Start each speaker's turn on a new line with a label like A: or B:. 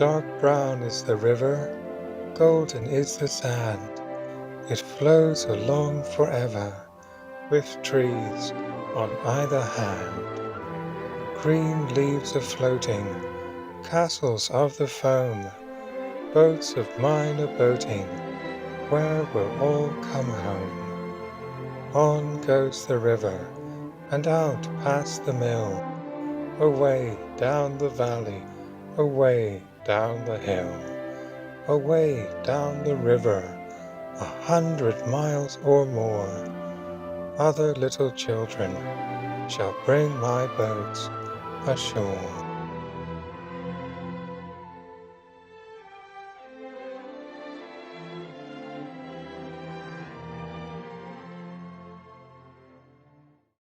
A: Dark brown is the river, golden is the sand. It flows along forever, with trees on either hand. Green leaves are floating, castles of the foam, boats of mine are boating, where we'll all come home. On goes the river, and out past the mill, away down the valley, away down the hill, away down the river, 100 miles or more. Other little children shall bring my boats ashore.